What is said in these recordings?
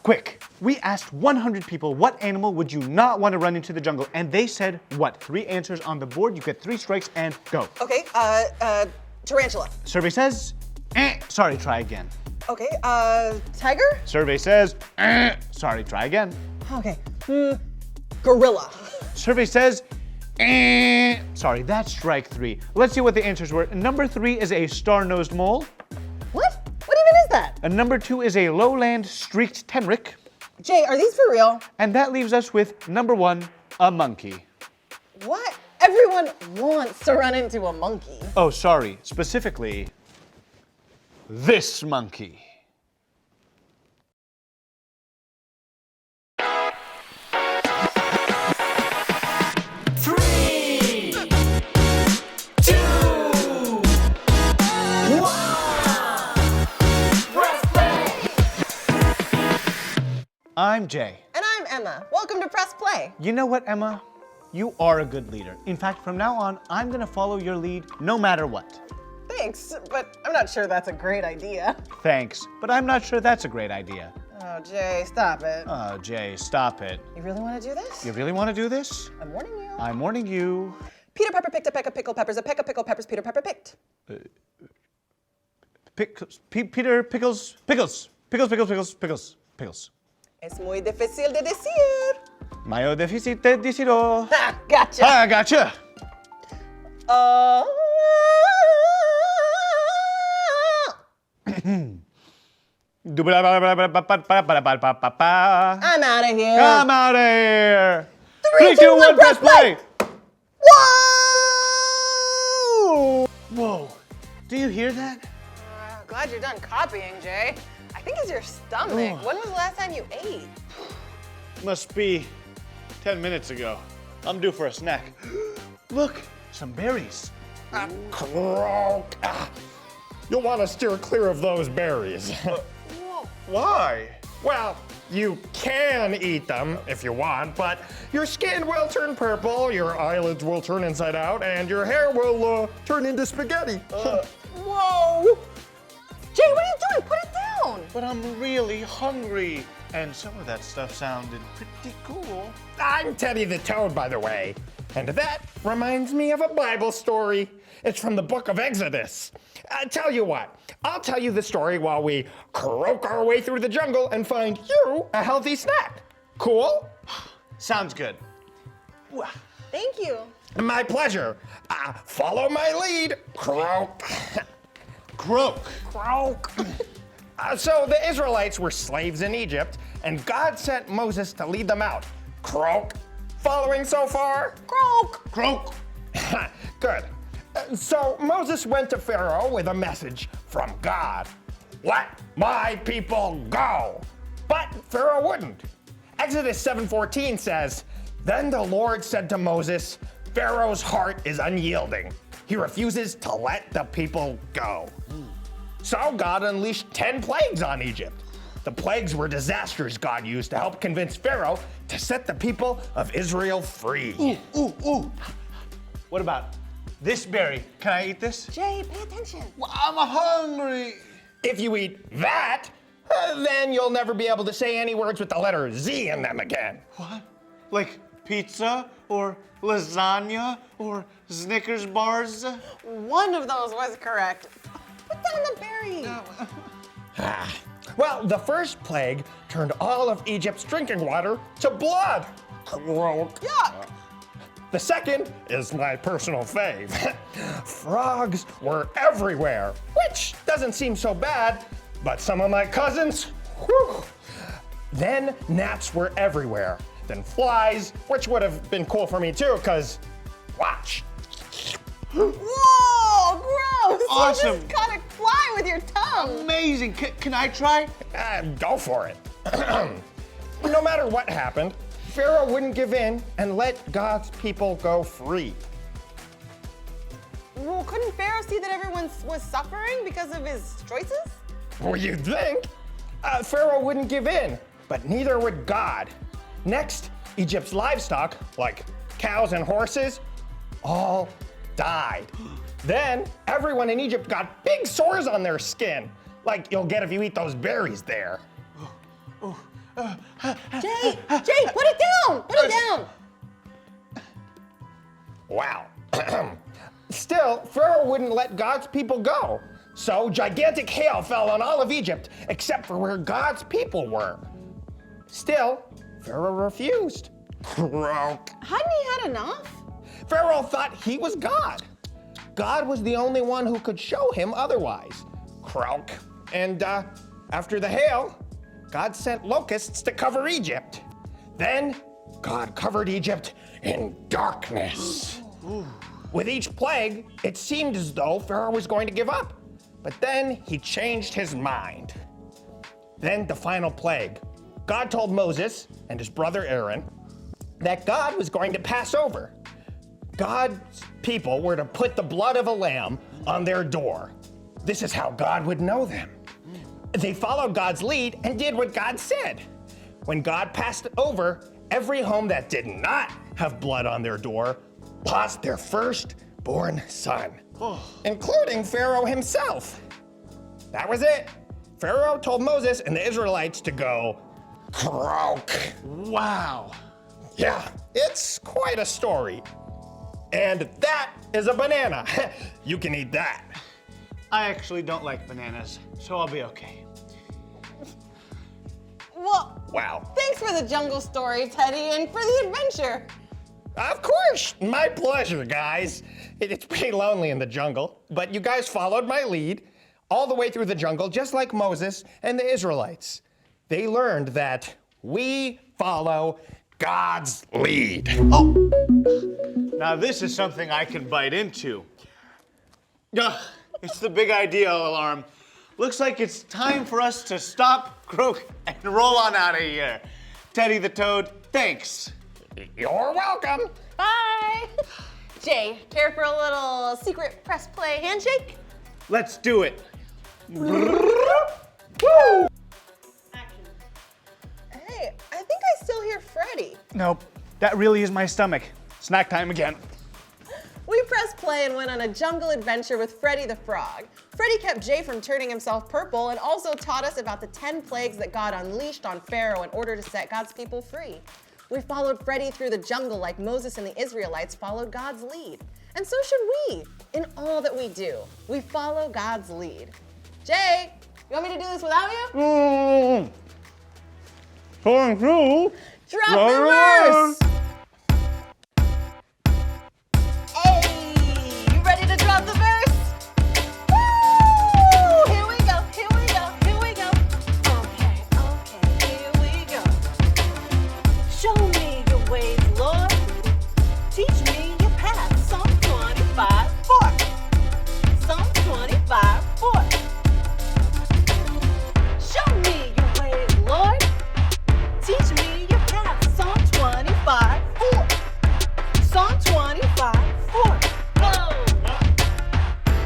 quick. We asked 100 people what animal would you not want to run into the jungle, and they said what? 3 answers on the board, you get 3 strikes, and go. Okay, tarantula. Survey says, sorry, try again. Okay, tiger? Survey says, sorry, try again. Okay, gorilla. Survey says, sorry, that's strike 3. Let's see what the answers were. Number 3 is a star-nosed mole. What? What even is that? And number 2 is a lowland streaked tenric. Jay, are these for real? And that leaves us with number 1, a monkey. What? Everyone wants to run into a monkey. Oh, sorry, specifically, this monkey. I'm Jay. And I'm Emma. Welcome to Press Play. You know what, Emma? You are a good leader. In fact, from now on, I'm gonna follow your lead no matter what. Thanks, but I'm not sure that's a great idea. Thanks, but I'm not sure that's a great idea. Oh, Jay, stop it. Oh, Jay, stop it. You really want to do this? You really want to do this? I'm warning you. I'm warning you. Peter Pepper picked a peck of pickled peppers. A peck of pickled peppers Peter Pepper picked. Peter Pickles. Es muy difícil de decir. Mayo difícil de decirlo. Ha, gotcha. Ah, gotcha. I'm out of here. Come out of here. 3, 2, 1, press play. Whoa! Whoa. Do you hear that? Glad you're done copying, Jay. I think it's your stomach. Ugh. When was the last time you ate? Must be 10 minutes ago. I'm due for a snack. Look, some berries. Croak. You'll want to steer clear of those berries. Why? Well, you can eat them if you want, but your skin will turn purple, your eyelids will turn inside out, and your hair will turn into spaghetti. Whoa! Jay, what are you doing? Put it down. But I'm really hungry. And some of that stuff sounded pretty cool. I'm Teddy the Toad, by the way. And that reminds me of a Bible story. It's from the book of Exodus. I tell you what, I'll tell you the story while we croak our way through the jungle and find you a healthy snack. Cool? Sounds good. Thank you. My pleasure. Follow my lead. Croak. Croak. Croak. So the Israelites were slaves in Egypt, and God sent Moses to lead them out. Croak. Following so far? Croak. Croak. Good. So Moses went to Pharaoh with a message from God. Let my people go. But Pharaoh wouldn't. Exodus 7:14 says, Then the Lord said to Moses, Pharaoh's heart is unyielding. He refuses to let the people go. So God unleashed 10 plagues on Egypt. The plagues were disasters God used to help convince Pharaoh to set the people of Israel free. Ooh. What about this berry? Can I eat this? Jay, pay attention. Well, I'm hungry. If you eat that, then you'll never be able to say any words with the letter Z in them again. What? Like pizza or lasagna or Snickers bars? One of those was correct. Put down the berry. Well, the first plague turned all of Egypt's drinking water to blood. Croak. Yuck. The second is my personal fave. Frogs were everywhere, which doesn't seem so bad, but some of my cousins, whew. Then gnats were everywhere. Then flies, which would have been cool for me too, because watch. Whoa, gross. Awesome. You just caught a fly with your tongue. Amazing. Can I try? Go for it. No matter what happened, Pharaoh wouldn't give in and let God's people go free. Well, couldn't Pharaoh see that everyone was suffering because of his choices? Well, you'd think. Pharaoh wouldn't give in, but neither would God. Next, Egypt's livestock, like cows and horses, all died. Then everyone in Egypt got big sores on their skin, like you'll get if you eat those berries there. Jay, put it down! Put it down! Wow. Still, Pharaoh wouldn't let God's people go. So gigantic hail fell on all of Egypt, except for where God's people were. Still, Pharaoh refused. Croak. Hadn't he had enough? Pharaoh thought he was God. God was the only one who could show him otherwise. Croak. And after the hail, God sent locusts to cover Egypt. Then God covered Egypt in darkness. With each plague, it seemed as though Pharaoh was going to give up. But then he changed his mind. Then the final plague. God told Moses and his brother Aaron that God was going to pass over. God's people were to put the blood of a lamb on their door. This is how God would know them. They followed God's lead and did what God said. When God passed over, every home that did not have blood on their door lost their firstborn son, including Pharaoh himself. That was it. Pharaoh told Moses and the Israelites to go croak. Wow. Yeah, it's quite a story. And that is a banana. You can eat that. I actually don't like bananas, so I'll be okay. Well, Wow. thanks for the jungle story, Teddy, and for the adventure. Of course, my pleasure, guys. It's pretty lonely in the jungle, but you guys followed my lead all the way through the jungle, just like Moses and the Israelites. They learned that we follow God's lead. Oh, now this is something I can bite into. It's the big idea alarm. Looks like it's time for us to stop, croak, and roll on out of here. Teddy the Toad, thanks. You're welcome. Bye. Jay, care for a little secret press play handshake? Let's do it. Hey, I think I still hear Freddy. Nope, that really is my stomach. Snack time again. We pressed play and went on a jungle adventure with Freddy the Frog. Freddy kept Jay from turning himself purple and also taught us about the 10 plagues that God unleashed on Pharaoh in order to set God's people free. We followed Freddy through the jungle like Moses and the Israelites followed God's lead. And so should we. In all that we do, we follow God's lead. Jay, you want me to do this without you? Going through. Drop the verse! Hey, you ready to drop the verse? Woo! Here we go, here we go, here we go. Okay, here we go. Show me your ways, Lord. Teach me your path. Psalm 25:4. Psalm 25:4. Show me your ways, Lord. Teach me your path. Psalm 25:4. Psalm 25:4. Go.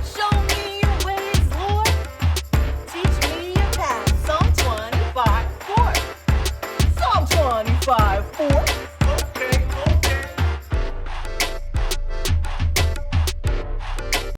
Show me your ways, Lord. Teach me your path. Psalm 25:4. Psalm 25:4.